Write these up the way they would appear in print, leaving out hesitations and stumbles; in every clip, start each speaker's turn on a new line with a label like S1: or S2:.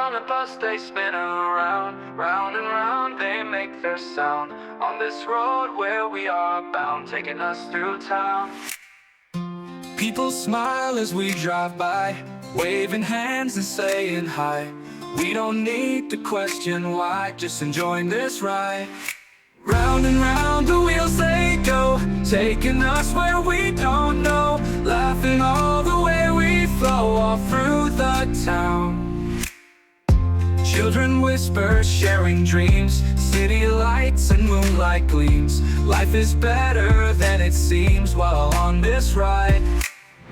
S1: on the bus, they spin around, round and round, they make their sound. On this road where we are bound, taking us through town. People smile as we drive by, waving hands and saying hi. We don't need to question why, just enjoying this ride. Round and round the wheels they go, taking us where we don't know, laughing all the way we flow, all through the town. Children whisper, sharing dreams, city lights and moonlight gleams. Life is better than it seems while on this ride.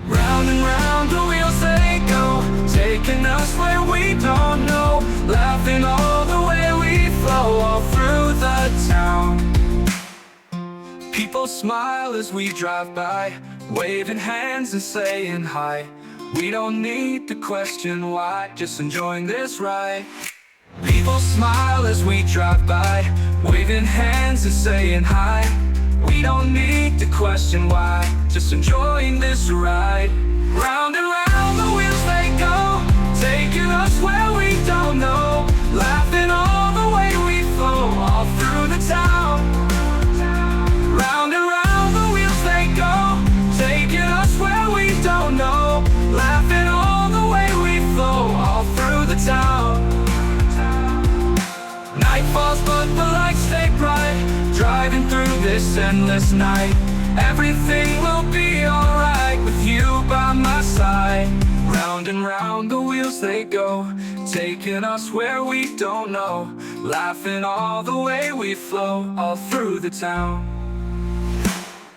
S1: Round and round the wheels they go, taking us where we don't know, laughing all the way we flow, all through the town. People smile as we drive by, waving hands and saying hi. We don't need to question why, just enjoying this ride. People smile as we drive by, waving hands and saying hi. We don't need to question why, just enjoying this ride. Round and round the wheels they go, taking us where we don't know, laughing all the way we flow, all through the town. Round and round the wheels they go, taking us where we don't know, laughing all the way we flow, all through the town. Night falls but the lights stay bright, driving through this endless night. Everything will be alright with you by my side. Round and round the wheels they go, taking us where we don't know, laughing all the way we flow, all through the town.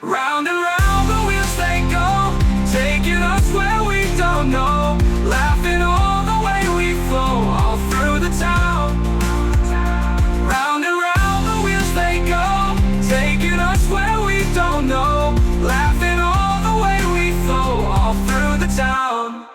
S1: Round and round the wheels they go, taking us where we don't know, laughing all the way we flow, all through the town. Round and round the wheels they go, taking us where we don't know, laughing all the way we flow, all through the town.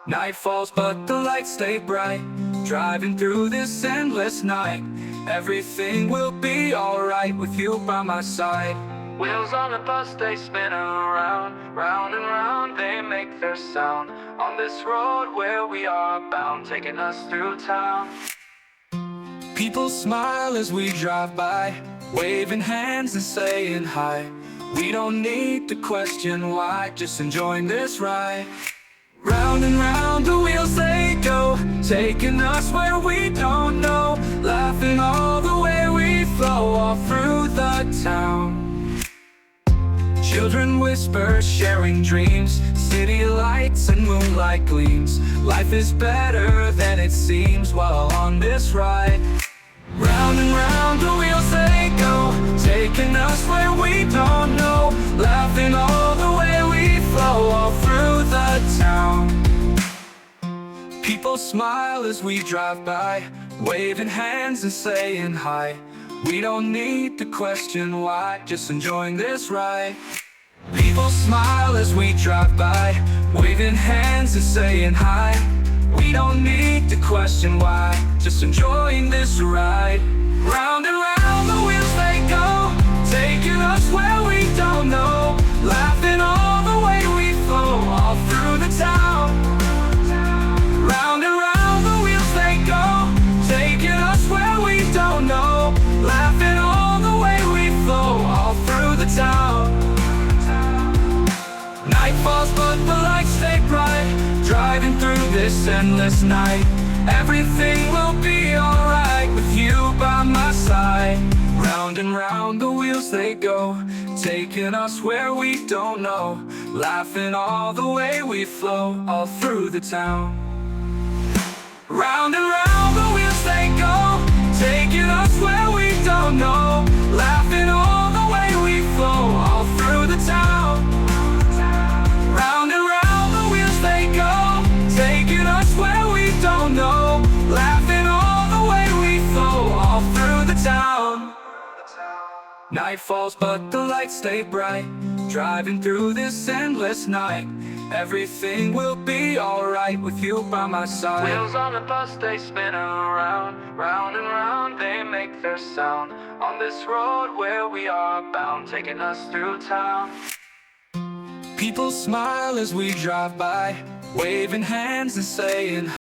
S1: Night falls but the lights stay bright, driving through this endless night. Everything will be alright with you by my side. Wheels on the bus, they spin around, round and round, they make their sound. On this road where we are bound, taking us through town. People smile as we drive by, waving hands and saying hi. We don't need to question why, just enjoying this ride. Round and round the wheels they go, taking us where we don't know, laughing all the way we flow, all through the town. Children whisper, sharing dreams, city lights and moonlight gleams. Life is better than it seems while on this ride. Round and round the wheels they go, taking us where we don't know, laughing all the way we flow, all through the town. People smile as we drive by, waving hands and saying hi. We don't need to question why, just enjoying this ride. People smile as we drive by, waving hands and saying hi. We don't need to question why, just enjoying this ride. Round and round the wheels they go, taking us where we don't know, laughing all the way we flow, all through the town. Round and round the wheels they go, taking us where we don't know, laughing all the way we flow, all through the town. Night falls but the lights stay bright, driving through this endless night. Everything will be alright with you by my side. Round and round the wheels they go, taking us where we don't know, laughing all the way we flow, all through the town. Round and round the wheels they go, taking us where we don't know, laughing all the way we flow, all through the town. Round and round the wheels they go, taking us where we don't know, laughing all the way we flow, all through the town. Night falls but the lights stay bright, driving through this endless night. Everything will be alright with you by my side. Wheels on the bus, they spin around, round and round, they make their sound. On this road where we are bound, taking us through town. People smile as we drive by, waving hands and saying